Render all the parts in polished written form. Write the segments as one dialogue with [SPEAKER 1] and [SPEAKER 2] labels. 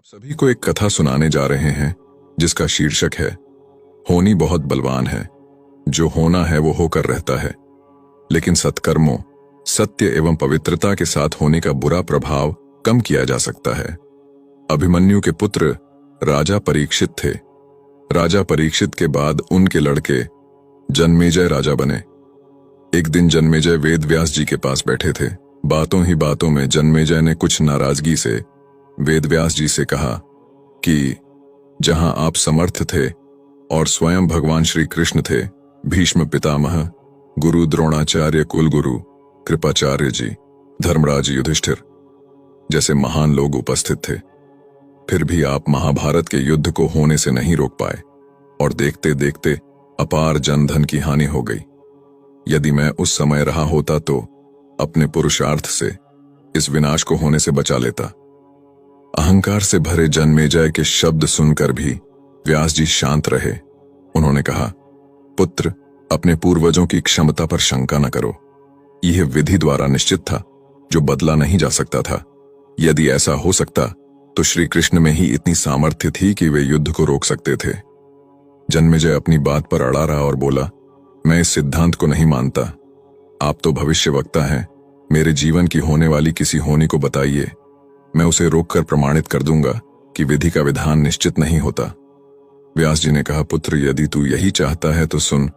[SPEAKER 1] आप सभी को एक कथा सुनाने जा रहे हैं जिसका शीर्षक है होनी बहुत बलवान है। जो होना है वो होकर रहता है, लेकिन सत्कर्मों, सत्य एवं पवित्रता के साथ होने का बुरा प्रभाव कम किया जा सकता है। अभिमन्यु के पुत्र राजा परीक्षित थे। राजा परीक्षित के बाद उनके लड़के जन्मेजय राजा बने। एक दिन जन्मेजय वेद व्यास जी के पास बैठे थे। बातों ही बातों में जन्मेजय ने कुछ नाराजगी से वेद व्यास जी से कहा कि जहां आप समर्थ थे और स्वयं भगवान श्री कृष्ण थे, भीष्म पितामह, गुरु द्रोणाचार्य, कुलगुरु कृपाचार्य जी, धर्मराज युधिष्ठिर जैसे महान लोग उपस्थित थे, फिर भी आप महाभारत के युद्ध को होने से नहीं रोक पाए और देखते देखते अपार जनधन की हानि हो गई। यदि मैं उस समय रहा होता तो अपने पुरुषार्थ से इस विनाश को होने से बचा लेता। अहंकार से भरे जन्मेजय के शब्द सुनकर भी व्यास जी शांत रहे। उन्होंने कहा, पुत्र, अपने पूर्वजों की क्षमता पर शंका न करो। यह विधि द्वारा निश्चित था जो बदला नहीं जा सकता था। यदि ऐसा हो सकता तो श्री कृष्ण में ही इतनी सामर्थ्य थी कि वे युद्ध को रोक सकते थे। जन्मेजय अपनी बात पर अड़ा रहा और बोला, मैं इस सिद्धांत को नहीं मानता। आप तो भविष्यवक्ता हैं, मेरे जीवन की होने वाली किसी होनी को बताइए, मैं उसे रोककर प्रमाणित कर दूंगा कि विधि का विधान निश्चित नहीं होता। व्यास जी ने कहा, पुत्र, यदि तू यही चाहता है तो सुन।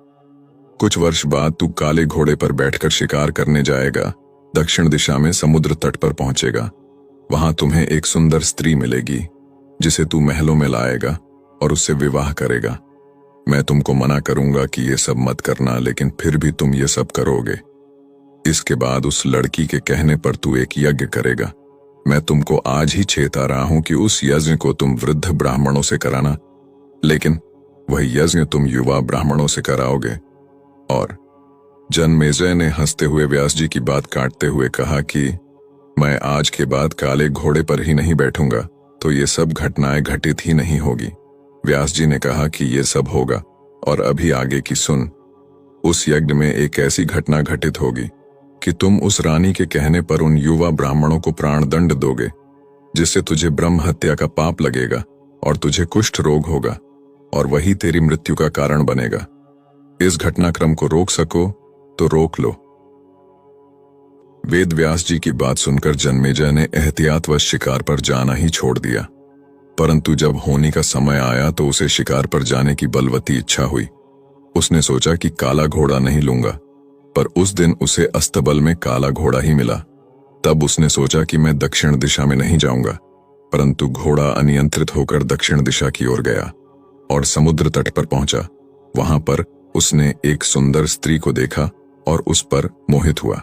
[SPEAKER 1] कुछ वर्ष बाद तू काले घोड़े पर बैठकर शिकार करने जाएगा। दक्षिण दिशा में समुद्र तट पर पहुंचेगा। वहां तुम्हें एक सुंदर स्त्री मिलेगी जिसे तू महलों में लाएगा और उससे विवाह करेगा। मैं तुमको मना करूंगा कि ये सब मत करना, लेकिन फिर भी तुम ये सब करोगे। इसके बाद उस लड़की के कहने पर तू एक यज्ञ करेगा। मैं तुमको आज ही चेता रहा हूं कि उस यज्ञ को तुम वृद्ध ब्राह्मणों से कराना, लेकिन वह यज्ञ तुम युवा ब्राह्मणों से कराओगे। और जन्मेजय ने हंसते हुए व्यास जी की बात काटते हुए कहा कि मैं आज के बाद काले घोड़े पर ही नहीं बैठूंगा तो ये सब घटनाएं घटित ही नहीं होगी। व्यास जी ने कहा कि ये सब होगा, और अभी आगे की सुन। उस यज्ञ में एक ऐसी घटना घटित होगी कि तुम उस रानी के कहने पर उन युवा ब्राह्मणों को प्राण दंड दोगे, जिससे तुझे ब्रह्म हत्या का पाप लगेगा और तुझे कुष्ठ रोग होगा, और वही तेरी मृत्यु का कारण बनेगा। इस घटनाक्रम को रोक सको तो रोक लो। वेद व्यास जी की बात सुनकर जन्मेजय ने एहतियातवश शिकार पर जाना ही छोड़ दिया, परंतु जब होनी का समय आया तो उसे शिकार पर जाने की बलवती इच्छा हुई। उसने सोचा कि काला घोड़ा नहीं लूंगा, पर उस दिन उसे अस्तबल में काला घोड़ा ही मिला। तब उसने सोचा कि मैं दक्षिण दिशा में नहीं जाऊंगा, परंतु घोड़ा अनियंत्रित होकर दक्षिण दिशा की ओर गया और समुद्र तट पर पहुंचा। वहां पर उसने एक सुंदर स्त्री को देखा और उस पर मोहित हुआ।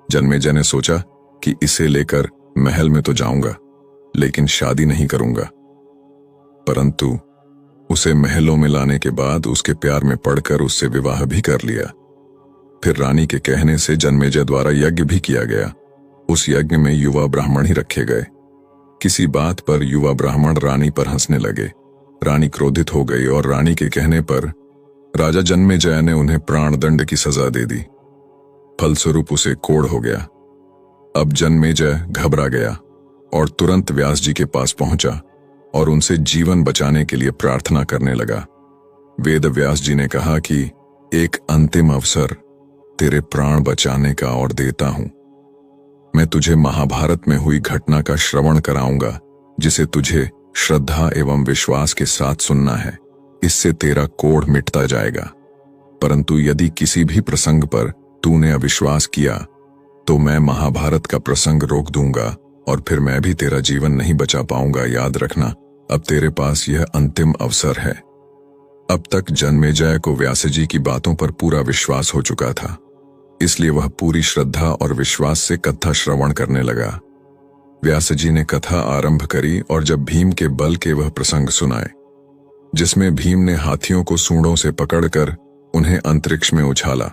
[SPEAKER 1] जन्मेजय ने सोचा कि इसे लेकर महल में तो जाऊंगा, लेकिन शादी नहीं करूंगा। परंतु उसे महलों में लाने के बाद उसके प्यार में पड़कर उससे विवाह भी कर लिया। फिर रानी के कहने से जन्मेजय द्वारा यज्ञ भी किया गया। उस यज्ञ में युवा ब्राह्मण ही रखे गए। किसी बात पर युवा ब्राह्मण रानी पर हंसने लगे। रानी क्रोधित हो गई और रानी के कहने पर राजा जन्मेजय ने उन्हें प्राणदंड की सजा दे दी। फलस्वरूप उसे कोढ़ हो गया। अब जन्मेजय घबरा गया और तुरंत व्यास जी के पास पहुंचा और उनसे जीवन बचाने के लिए प्रार्थना करने लगा। वेद व्यास जी ने कहा कि एक अंतिम अवसर तेरे प्राण बचाने का और देता हूं। मैं तुझे महाभारत में हुई घटना का श्रवण कराऊंगा, जिसे तुझे श्रद्धा एवं विश्वास के साथ सुनना है। इससे तेरा कोढ़ मिटता जाएगा। परंतु यदि किसी भी प्रसंग पर तूने अविश्वास किया तो मैं महाभारत का प्रसंग रोक दूंगा और फिर मैं भी तेरा जीवन नहीं बचा पाऊंगा। याद रखना, अब तेरे पास यह अंतिम अवसर है। अब तक जन्मेजय को व्यास जी की बातों पर पूरा विश्वास हो चुका था, इसलिए वह पूरी श्रद्धा और विश्वास से कथा श्रवण करने लगा। व्यास जी ने कथा आरंभ करी और जब भीम के बल के वह प्रसंग सुनाए, जिसमें भीम ने हाथियों को सूंडों से पकड़कर उन्हें अंतरिक्ष में उछाला।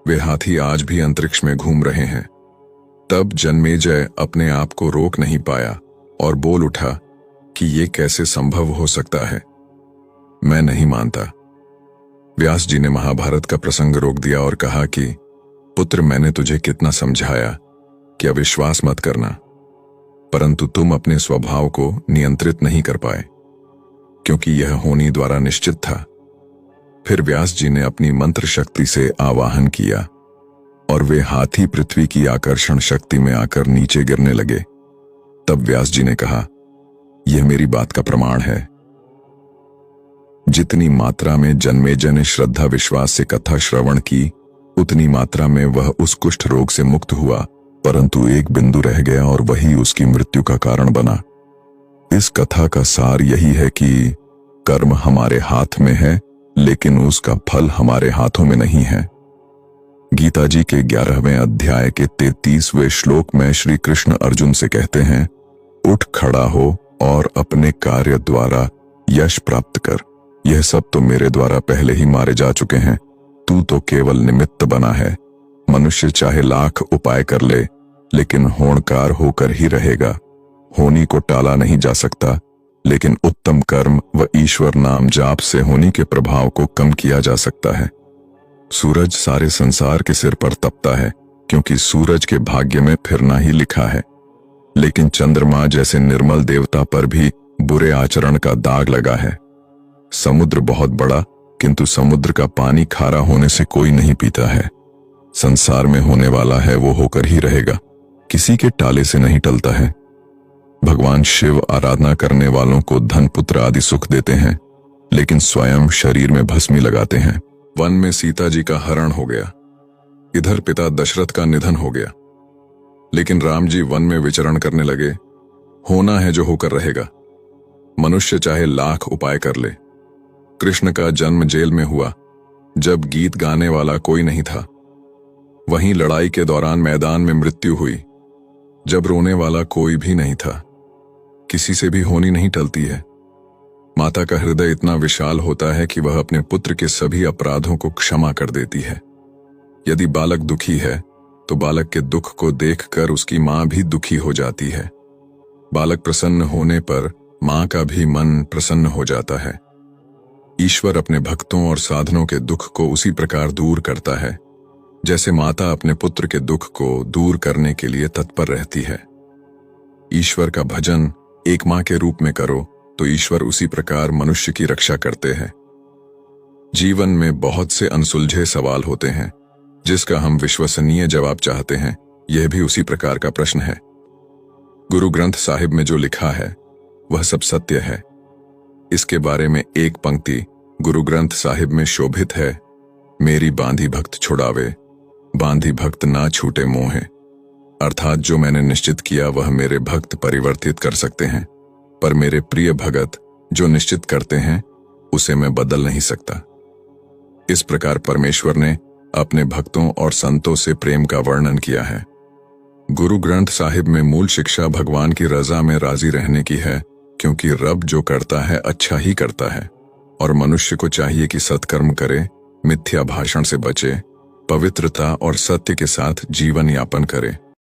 [SPEAKER 1] वे हाथी आज भी अंतरिक्ष में घूम रहे हैं। तब जन्मेजय अपने आप को रोक नहीं पाया और बोल उठा कि ये कैसे संभव हो सकता है, मैं नहीं मानता। व्यास जी ने महाभारत का प्रसंग रोक दिया और कहा कि पुत्र, मैंने तुझे कितना समझाया कि अविश्वास मत करना। परंतु तुम अपने स्वभाव को नियंत्रित नहीं कर पाए, क्योंकि यह होनी द्वारा निश्चित था। फिर व्यास जी ने अपनी मंत्र शक्ति से आवाहन किया और वे हाथी पृथ्वी की आकर्षण शक्ति में आकर नीचे गिरने लगे। तब व्यास जी ने कहा, यह मेरी बात का प्रमाण है। जितनी मात्रा में जन्मेजय ने श्रद्धा विश्वास से कथा श्रवण की, उतनी मात्रा में वह उस कुष्ठ रोग से मुक्त हुआ, परंतु एक बिंदु रह गया और वही उसकी मृत्यु का कारण बना। इस कथा का सार यही है कि कर्म हमारे हाथ में है, लेकिन उसका फल हमारे हाथों में नहीं है। गीता जी के 11वें अध्याय के 33वें श्लोक में श्री कृष्ण अर्जुन से कहते हैं, उठ खड़ा हो और अपने कार्य द्वारा यश प्राप्त कर। यह सब तो मेरे द्वारा पहले ही मारे जा चुके हैं, तू तो केवल निमित्त बना है। मनुष्य चाहे लाख उपाय कर ले, लेकिन होनकार होकर ही रहेगा। होनी को टाला नहीं जा सकता, लेकिन उत्तम कर्म व ईश्वर नाम जाप से होनी के प्रभाव को कम किया जा सकता है। सूरज सारे संसार के सिर पर तपता है, क्योंकि सूरज के भाग्य में फिरना ही लिखा है, लेकिन चंद्रमा जैसे निर्मल देवता पर भी बुरे आचरण का दाग लगा है। समुद्र बहुत बड़ा, किंतु समुद्र का पानी खारा होने से कोई नहीं पीता है। संसार में होने वाला है वो होकर ही रहेगा, किसी के टाले से नहीं टलता है। भगवान शिव आराधना करने वालों को धन पुत्र आदि सुख देते हैं, लेकिन स्वयं शरीर में भस्मी लगाते हैं। वन में सीता जी का हरण हो गया, इधर पिता दशरथ का निधन हो गया, लेकिन राम जी वन में विचरण करने लगे। होना है जो होकर रहेगा, मनुष्य चाहे लाख उपाय कर ले। कृष्ण का जन्म जेल में हुआ, जब गीत गाने वाला कोई नहीं था। वहीं लड़ाई के दौरान मैदान में मृत्यु हुई, जब रोने वाला कोई भी नहीं था। किसी से भी होनी नहीं टलती है। माता का हृदय इतना विशाल होता है कि वह अपने पुत्र के सभी अपराधों को क्षमा कर देती है। यदि बालक दुखी है, तो बालक के दुख को देखकर उसकी मां भी दुखी हो जाती है। बालक प्रसन्न होने पर मां का भी मन प्रसन्न हो जाता है। ईश्वर अपने भक्तों और साधनों के दुख को उसी प्रकार दूर करता है, जैसे माता अपने पुत्र के दुख को दूर करने के लिए तत्पर रहती है। ईश्वर का भजन एक मां के रूप में करो, तो ईश्वर उसी प्रकार मनुष्य की रक्षा करते हैं। जीवन में बहुत से अनसुलझे सवाल होते हैं, जिसका हम विश्वसनीय जवाब चाहते हैं। यह भी उसी प्रकार का प्रश्न है। गुरु ग्रंथ साहिब में जो लिखा है वह सब सत्य है। इसके बारे में एक पंक्ति गुरु ग्रंथ साहिब में शोभित है, मेरी बांधी भक्त छुड़ावे, बांधी भक्त ना छूटे मोहे। अर्थात जो मैंने निश्चित किया वह मेरे भक्त परिवर्तित कर सकते हैं, पर मेरे प्रिय भगत जो निश्चित करते हैं उसे मैं बदल नहीं सकता। इस प्रकार परमेश्वर ने अपने भक्तों और संतों से प्रेम का वर्णन किया है। गुरु ग्रंथ साहिब में मूल शिक्षा भगवान की रजा में राजी रहने की है, क्योंकि रब जो करता है अच्छा ही करता है, और मनुष्य को चाहिए कि सत्कर्म करे, मिथ्या भाषण से बचे, पवित्रता और सत्य के साथ जीवन यापन करे।